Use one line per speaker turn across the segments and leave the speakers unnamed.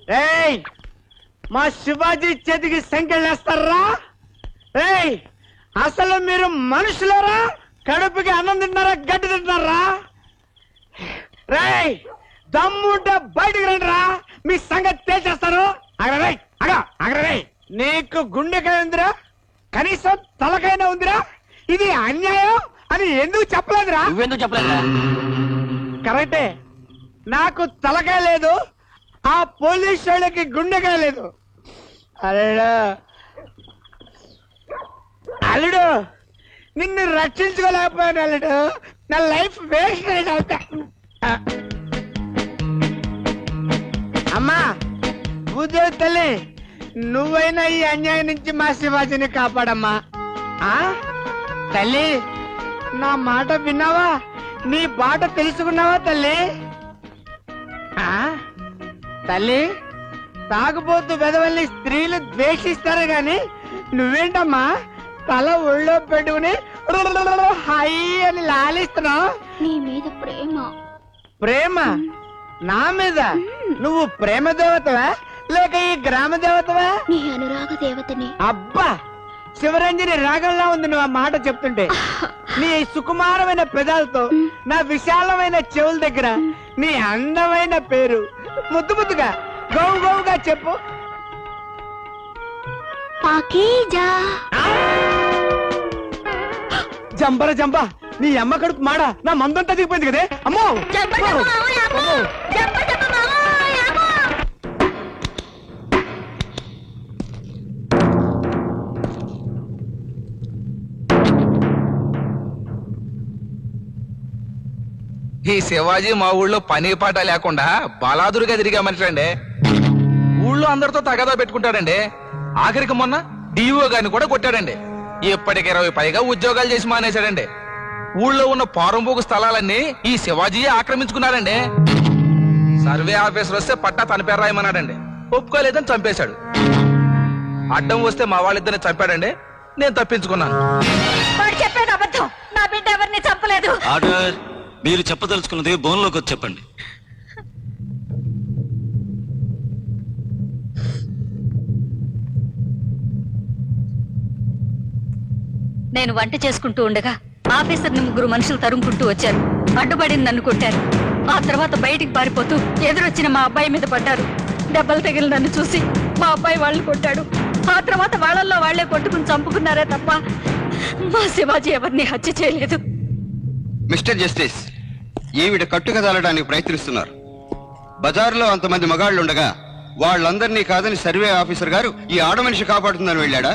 ఏయ్ మా శివాజీ చేతికి సంకెళ్ళేస్తారా? ఏయ్ అసలు మీరు మనుషులరా? కడుపుకి అన్నం తింటున్నారా, గడ్డి తింటున్నారా? రేయ్ దమ్ముంటే బయటకు రండిరా, మీ సంగతి తేల్చేస్తాను. అగరే నీకు గుండెకాయ ఉందిరా, కనీసం తలకైనా ఉందిరా? ఇది అన్యాయం అని ఎందుకు చెప్పలేదురా?
నువ్వెందుకు చెప్పలేదురా?
కరెక్టే, నాకు తలకాయ లేదు, ఆ పోలీసు వాళ్ళకి గుండెకాయ లేదు. అల్లుడు నిన్ను రక్షించుకోలేకపోయాను అల్లుడు, నా లైఫ్ వేస్ట్ అవుతా. అమ్మా భూదేవి తల్లి, నువ్వైనా ఈ అన్యాయం నుంచి మా శివాజీని కాపాడమ్మా. తల్లి నా మాట విన్నావా? నీ బాట తెలుసుకున్నావా తల్లి? తల్లి తాగుబోతు వెదవల్ని స్త్రీలు ద్వేషిస్తారు గాని నువ్వేంటమ్మా తల ఒళ్ళో పెట్టుకుని హై అని లాలిస్తున్నావు?
నీ మీద ప్రేమ.
ప్రేమ? నా మీద? నువ్వు ప్రేమ దేవతవా లేక ఈ గ్రామ దేవతవా?
నీ అనురాగ దేవతని.
అబ్బా శివరంజని రాగంలా ఉంది నువ్వు ఆ మాట చెప్తుంటే. నీ సుకుమారమైన పెదాలతో నా విశాలమైన చెవుల దగ్గర నీ అందమైన పేరు ముద్దు ముద్దుగా గౌ గౌగా చెప్పు. జంబర జంబ, నీ అమ్మ కడుపు మాడ నా మందంతా దిగిపోయింది కదే. అమ్మో
ఈ శివాజీ మా ఊళ్ళో పని పాట లేకుండా బలాదురుగా తిరిగా మనిషి అండి. ఊళ్ళో అందరితో తగదా పెట్టుకుంటాడండి. ఆఖరికి మొన్న డిఓ గారిని కూడా కొట్టాడండి. ఇప్పటికి 20 పైగా ఉద్యోగాలు చేసి మానేశాడండి. ఊళ్ళో ఉన్న పారంపోకు స్థలాలన్నీ ఈ శివాజీ ఆక్రమించుకున్నాడండి. సర్వే ఆఫీసర్ వస్తే పట్టా తన పేరు రాయమన్నాడండి. ఒప్పుకోలేదని చంపేశాడు. అడ్డం వస్తే మా వాళ్ళిద్దరిని చంపాడండి. నేను తప్పించుకున్నాను.
చెప్పేది అబద్ధం. నా బిడ్డ ఎవరిని చంపలేదు.
మీరు చెప్పదలుచుకున్నది బోన్లోకి వచ్చి చెప్పండి.
నేను వంట చేసుకుంటూ ఉండగా ఆఫీసర్ని 3 మనుషులు తరుముకుంటూ వచ్చారు. అడ్డుపడి నన్ను కొట్టారు. ఆ తర్వాత బయటికి పారిపోతూ ఎదురొచ్చిన మా అబ్బాయి మీద పడ్డారు. దెబ్బలు తగిలి నన్ను చూసి మా అబ్బాయి వాళ్ళని కొట్టాడు. ఆ తర్వాత వాళ్ళల్లో వాళ్లే కొట్టుకుని చంపుకున్నారే తప్ప మా శివాజీ ఎవరిని హత్య చేయలేదు.
మిస్టర్ జస్టిస్, ఈవిడ కట్టుకదలడానికి ప్రయత్నిస్తున్నారు. బజారులో అంతమంది మగాళ్లుండగా వాళ్ళందరినీ కాదని సర్వే ఆఫీసర్ గారు ఈ ఆడమనిషి కాపాడుతుందని వెళ్ళాడా?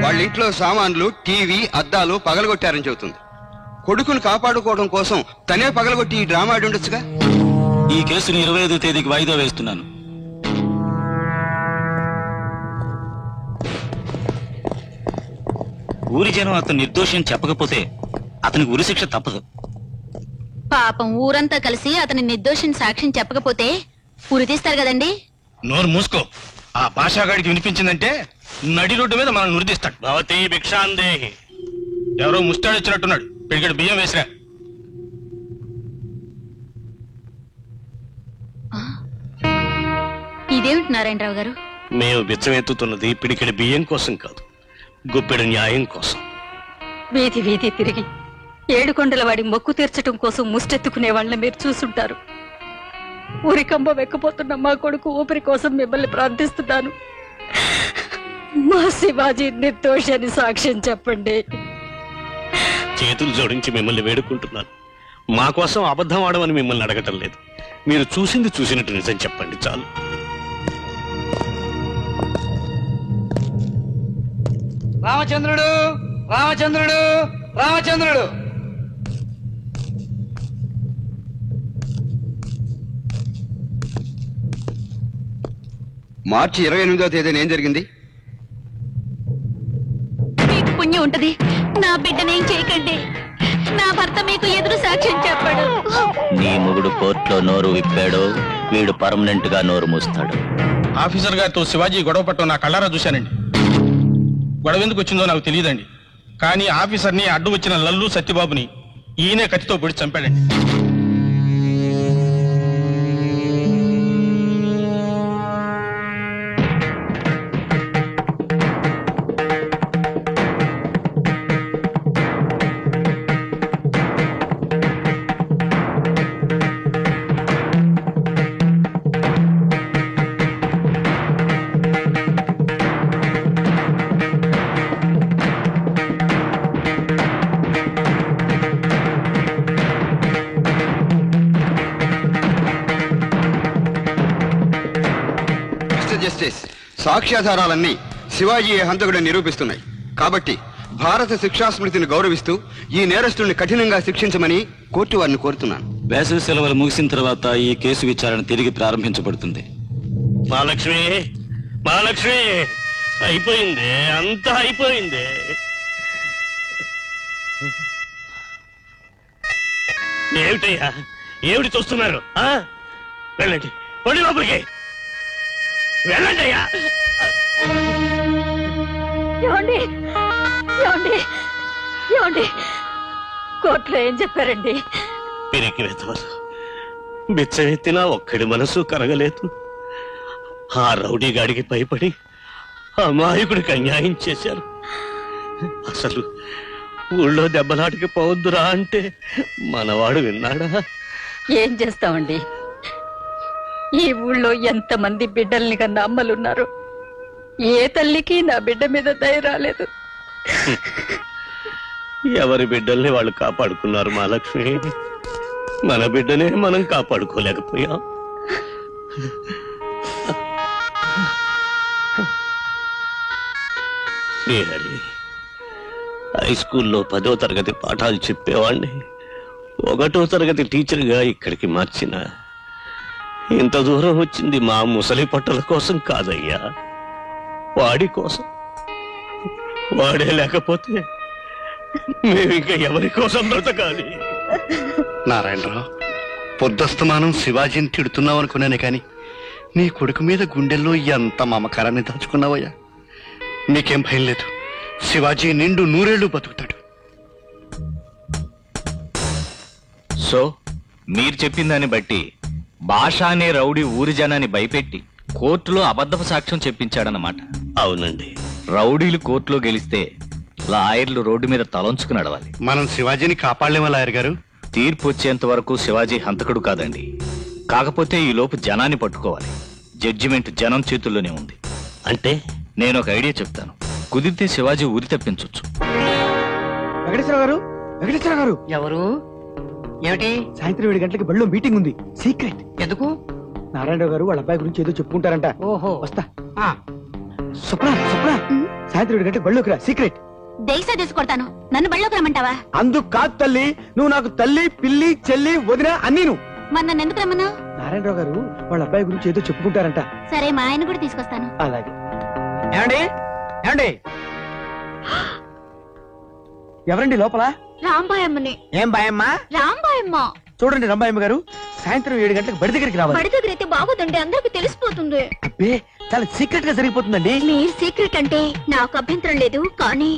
వాళ్ళ ఇంట్లో సామాన్లు, టీవీ, అద్దాలు పగలగొట్టారని చెబుతుంది. కొడుకును కాపాడుకోవడం కోసం తనే పగలగొట్టి ఈ డ్రామా ఆడి ఉండొచ్చుగా.
ఈ కేసుని 25వ తేదీకి వాయిదా వేస్తున్నాను. ఊరి జనం అతను నిర్దోషం చెప్పకపోతే అతనికి ఉరిశిక్ష తప్పదు.
పాపం ఊరంతా కలిసి అతని నిర్దోషిని సాక్ష్యం చెప్పకపోతే ఉరి తీస్తారు కదండి.
నోరు మూసుకో. ఆ భాషాగాడికి వినిపించిందంటే నడి రోడ్డు మీద మనం నురిదిస్తాడు. భవతి భిక్షాందేహి. ఎవరో ముస్తాడు వచ్చినట్టున్నాడు. పిడిగడు బియ్యం వేసిరా.
ఇదేమిటి నారాయణరావు గారు?
మేము బిచ్చమెత్తుతున్నది పిడికెడి బియ్యం కోసం కాదు, గుప్పెడు న్యాయం కోసం.
వీధి వీధి తిరిగి 7 కొండల వాడి మొక్కు తీర్చడం కోసం ముష్టెత్తుకునే వాళ్ళని మీరు చూసుంటారు. ఊరికంబ వెక్కపోతున్న మా కొడుకు ఊపిరి కోసం మిమ్మల్ని ప్రార్థిస్తున్నాను. మా శివాజీ నిర్దోషాన్ని సాక్ష్యం చెప్పండి.
చేతులు జోడించి మిమ్మల్ని వేడుకుంటున్నాను. మా కోసం అబద్ధం ఆడమని మిమ్మల్ని అడగటం లేదు. మీరు చూసింది చూసినట్టు నిజం చెప్పండి చాలు.
రామచంద్రుడు, రామచంద్రుడు, రామచంద్రుడు.
మార్చి 28వ తేదీన ఏం జరిగింది?
మీకు పుణ్యం ఉంటది. నా బిడ్డనేం చేయకండి. నా భర్త మీకు ఎదురు సాక్ష్యం చెప్పాడు.
నీ మొగుడు కోర్టులో నోరు విప్పాడు, వీడు పర్మనెంట్ గా నోరు మూస్తాడు.
ఆఫీసర్ గారితో శివాజీ గొడవ పట్టడం నా కళ్ళారా చూశానండి. గొడవ ఎందుకు వచ్చిందో నాకు తెలియదండి. కానీ ఆఫీసర్ని అడ్డు వచ్చిన లల్లు సత్యబాబుని ఈయనే కత్తితో పొడి చంపాడండి.
మిస్టర్ జస్టిస్, సాక్ష్యాధారాలన్నీ శివాజీ హంతకుడిని నిరూపిస్తున్నాయి. కాబట్టి భారత శిక్షా స్మృతిని గౌరవిస్తూ ఈ నేరస్తుల్ని కఠినంగా శిక్షించమని కోర్టు వారిని కోరుతున్నాను.
వేసవి సెలవులు ముగిసిన తర్వాత ఈ కేసు విచారణ తిరిగి ప్రారంభించబడుతుంది.
మహాలక్ష్మి, మహాలక్ష్మి, అయిపోయింది, అంతా అయిపోయింది. ఏమిటయ్యా, ఏమిటి చూస్తున్నారు? వెళ్ళండి, పడి లోపలికి వెళ్ళండి అయ్యా.
ఏమండి ఏమండి ఏమండి కోర్టులో ఏం చెప్పారండి?
పిరికి వెతవరు బిచ్చమెత్తినా ఒక్కడి మనసు కరగలేదు. ఆ రౌడీ గాడికి భయపడి అమాయకుడికి అన్యాయం చేశారు. అసలు ఊళ్ళో దెబ్బలాటికి పోవద్దురా అంటే మనవాడు విన్నాడా?
ఏం చేస్తామండి, ఈ ఊళ్ళో ఎంతమంది బిడ్డల్ని కన్నా అమ్మలున్నారు. ఏ తల్లికి నా బిడ్డ మీద దయ రాలేదు.
ఎవరి బిడ్డల్ని వాళ్ళు కాపాడుకున్నారు మహాలక్ష్మి. మన బిడ్డనే మనం కాపాడుకోలేకపోయాం. శ్రీహరి, హై స్కూల్లో 10వ తరగతి పాఠాలు చెప్పేవాడిని 1వ తరగతి టీచర్గా ఇక్కడికి మార్చిన. ఇంత దూరం వచ్చింది మా ముసలి పట్టల కోసం కాదయ్యా, వాడి కోసం. వాడే లేకపోతే మేమింక ఎవరి కోసం బ్రతకాలి?
నారాయణరావు, పొద్దస్తమానం శివాజీని తిడుతున్నావు అనుకున్నానే కాని నీ కొడుకు మీద గుండెల్లో ఎంత మమకారాన్ని దాచుకున్నావయ్యా. నీకేం భయం లేదు, శివాజీ నిండు 100 ఏళ్ళు బతుకుతాడు.
సో మీరు చెప్పిన దాన్ని బట్టి భాష అనే రౌడీ ఊరి జనాన్ని భయపెట్టి కోర్టులో అబద్ధపు సాక్ష్యం చెప్పించాడన్నమాట.
అవునండి.
రౌడీలు కోర్టులో గెలిస్తే లాయర్లు రోడ్డు మీద తలంచుకు నడవాలి.
మనం శివాజీని కాపాడలేమా లాయర్ గారు?
తీర్పు వచ్చేంత వరకు శివాజీ హంతకుడు కాదండి. కాకపోతే ఈ లోపు జనాన్ని పట్టుకోవాలి. జడ్జిమెంట్ జనం చేతుల్లోనే ఉంది.
అంటే
నేను ఒక ఐడియా చెప్తాను, కుదిరితే శివాజీ ఊరి తప్పించొచ్చు.
వెంకటేశ్వర గారు, వెంకటేశ్వర గారు.
ఎవరు? ఏమిటి?
సాయంత్రం 7 గంటలకి బళ్ళో మీటింగ్ ఉంది, సీక్రెట్.
ఎందుకు?
నారాయణరావు గారు వాళ్ళ అబ్బాయి గురించి ఏదో చెప్పుకుంటారంట.
ఓహో,
వస్తా. స్వప్న, స్వప్న, సాయంత్రం 7 గంటలకు బళ్ళోకి రా, సీక్రెట్.
దేశా తీసి కొడతాను, నన్ను బళ్ళోకి రమ్మంటావా?
అందుకు కాదు తల్లి, నువ్వు నాకు తల్లి, పిల్లి, చెల్లి, వదిన అన్నీ నువ్వు.
మరి నన్ను ఎందుకు రమ్మను?
నారాయణరావు గారు వాళ్ళ అబ్బాయి గురించి ఏదో చెప్పుకుంటారంట.
సరే, మా ఆయన కూడా తీసుకొస్తాను.
అలాగే. ఏమండి, ఏమండి, ఎవరండి లోపల?
రాంబాయమ్మని.
ఏం బాయమ్మ?
రాంబాయమ్మ.
చూడండి రంబాయమ్మ గారు, సాయంత్రం 7 గంటలకు బడి దగ్గరికి రావాలి.
బడి దగ్గర అయితే బాగోదండి, అందరికి తెలిసిపోతుంది.
అబ్బే, చాలా సీక్రెట్ గా జరిగిపోతుందండి.
మీరు సీక్రెట్ అంటే నాకు అభ్యంతరం లేదు, కానీ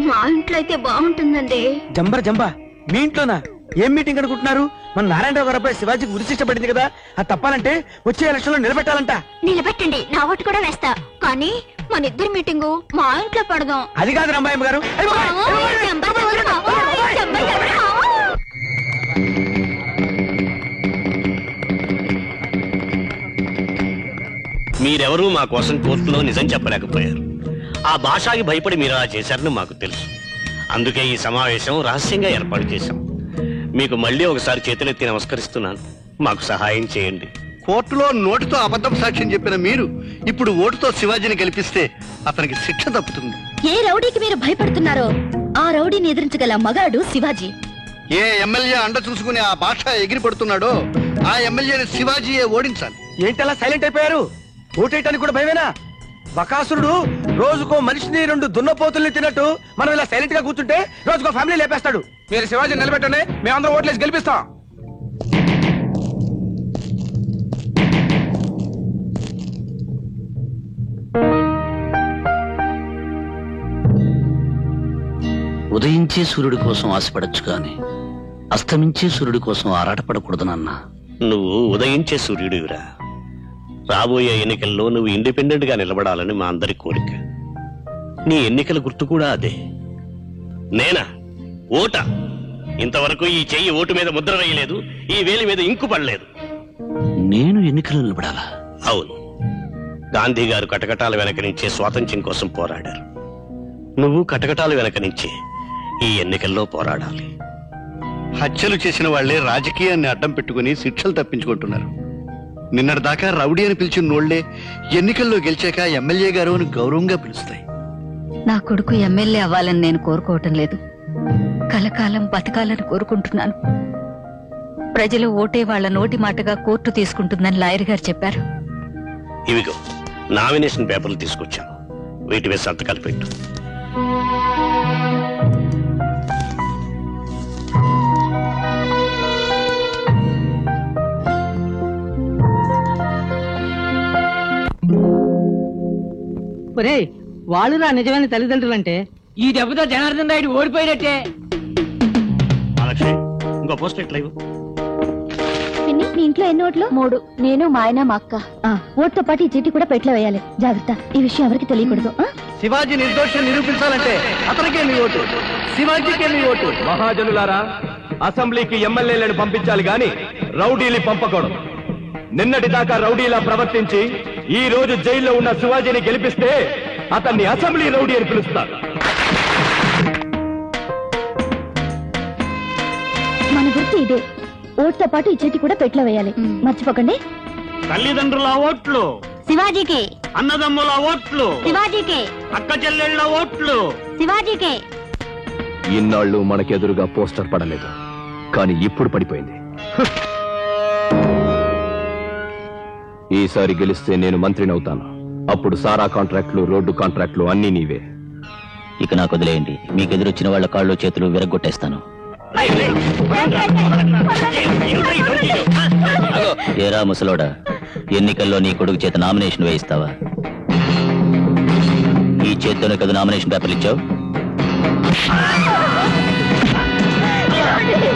మా ఇంట్లో అయితే బాగుంటుందండి.
జంబర్ జంబా, మీ ఇంట్లోనా? ఏం మీటింగ్ అనుకుంటున్నారు? మన నారాయణరావు గారు అబ్బాయి శివాజీకి ఉరి శిక్ష పడింది కదా, అది తప్పాలంటే వచ్చే ఎలక్షన్ లో నిలబెట్టాలంట.
నిలబెట్టండి, నా ఓటు కూడా వేస్తా. కానీ మన ఇద్దరు మీటింగు మా ఇంట్లో పడదాం.
అది కాదు రంబాయమ్మ గారు.
మీరెవరూ మా కోసం కోర్టులో నిజం చెప్పలేకపోయారు. ఆ భాషకి భయపడి మీరు అలా చేశారని మాకు తెలుసు. అందుకే ఈ సమావేశం రహస్యంగా ఏర్పాటు చేశాం. మీకు మళ్ళీ ఒకసారి చేతులెత్తి నమస్కరిస్తున్నాను. మాకు సహాయం చేయండి.
కోర్టులో నోటితో అబద్ధం సాక్ష్యం చెప్పిన మీరు ఇప్పుడు ఓటుతో శివాజీని గెలిపిస్తే అతనికి శిక్ష తప్పుతుంది.
ఏ రౌడీకి మీరు భయపడుతున్నారో ఆ రౌడీని ఎదిరించగల మగాడు శివాజీ.
ఏ ఎమ్మెల్యే అండ చూసుకుని ఆ భాష ఎగిరి పడుతున్నాడో ఆ ఎమ్మెల్యేని శివాజీయే ఓడించాలి.
ఏంటలా సైలెంట్ అయిపోయారు? ఓటేయటానికి కూడా భయమేనా? బకాసురుడు రోజుకో మనిషిని 2 దున్నపోతుల్ని తిన్నట్టు మనం ఇలా సైలెంట్ గా కూర్చుంటే రోజుకో ఫ్యామిలీ లేపేస్తాడు.
మీరు శివాజీ నిలబెట్టండి, మేమందరం ఓట్లేసి గెలిపిస్తాం.
ఉదయించే సూర్యుడి కోసం ఆశపడచ్చు కానీ అస్తమించే సూర్యుడి కోసం ఆరాటపడకూడదు నాన్న.
నువ్వు ఉదయించే సూర్యుడివిరా. రాబోయే ఎన్నికల్లో నువ్వు ఇండిపెండెంట్ గా నిలబడాలని మా అందరి కోరిక. నీ ఎన్నికల గుర్తు కూడా అదే. నేనా? ఓట. ఇంతవరకు ఈ చెయ్యి ఓటు మీద ముద్ర వేయలేదు, ఈ వేలి మీద ఇంకు పడలేదు.
నేను ఎన్నికలు నిలబడాలా?
అవును. గాంధీ గారు కటకటాల వెనక నుంచే స్వాతంత్ర్యం కోసం పోరాడారు. నువ్వు కటకటాల వెనక నుంచే ఈ ఎన్నికల్లో పోరాడాలి.
హత్యలు చేసిన వాళ్లే రాజకీయాన్ని అడ్డం పెట్టుకుని శిక్షలు తప్పించుకుంటున్నారు. నిన్నటిదాకా రౌడీ అని పిలిచిన నోళ్లే ఎన్నికల్లో గెలిచాక ఎమ్మెల్యే గారు అని గౌరవంగా పిలుస్తాయి.
నా కొడుకు ఎమ్మెల్యే అవ్వాలని నేను కోరుకోవటం లేదు, కలకాలం బతకాలని కోరుకుంటున్నాను. ప్రజలు ఓటే వాళ్ళ నోటి మాటగా కోర్టు తీసుకుంటుందని లాయర్ గారు చెప్పారు.
ఇవిగో నామినేషన్ పేపర్లు తీసుకొచ్చాను, వీటి మీద సంతకాలు పెట్టు.
ఒరే వాళ్ళు నా నిజమైన తల్లిదండ్రులంటే ఈ దెబ్బతో జనార్దన్ రాయుడు ఓడిపోయినట్టే.
మహాలక్ష్మి, ఇంకో పోస్ట్ ఎట్లా ఇవ్వు.
పిన్ని, మీ ఇంట్లో ఎన్ని ఓట్లు? 3. నేను మా ఆయన మా అక్క. ఓటుతో పాటు ఈ చీటీ కూడా పెట్లో వేయాలి. జాగ్రత్త, ఈ విషయం ఎవరికి తెలియకూడదు.
శివాజీ నిర్దోషం నిరూపించాలంటే అతనికే మీ ఓటు, శివాజీకే మీ ఓటు.
మహాజనులారా, అసెంబ్లీకి ఎమ్మెల్యేలను పంపించాలి గాని రౌడీలు పంపకూడదు. నిన్నటి దాకా రౌడీలా ప్రవర్తించి ఈ రోజు జైల్లో ఉన్న శివాజీని గెలిపిస్తే అతన్ని అసెంబ్లీ రౌడీ అని పిలుస్తారు.
మన గుర్తు ఇదే. ఓటుతో పాటు ఈ చీటీ కూడా పెట్లో వేయాలి, మర్చిపోకండి.
తల్లిదండ్రుల ఓట్లు
శివాజీకి,
అన్నదమ్ముల ఓట్లు
శివాజీకి,
అక్క చెల్లెళ్ళ ఓట్లు
శివాజీకి.
ఇన్నాళ్ళు మనకెదురుగా పోస్టర్ పడలేదు, కానీ ఇప్పుడు పడిపోయింది. ఈసారి గెలిస్తే నేను మంత్రినవుతాను. అప్పుడు సారా కాంట్రాక్టులు, రోడ్డు కాంట్రాక్టులు అన్నీ నీవే.
ఇక నాకు వదిలేయండి, మీకు ఎదురొచ్చిన వాళ్ళ కాళ్ళు చేతులు విరగొట్టేస్తాను. ఏరా ముసలోడా, ఎన్నికల్లో నీ కొడుకు చేత నామినేషన్ వేయిస్తావా? ఈ చేత్తోనే కదా నామినేషన్ పేపర్లు ఇచ్చావు.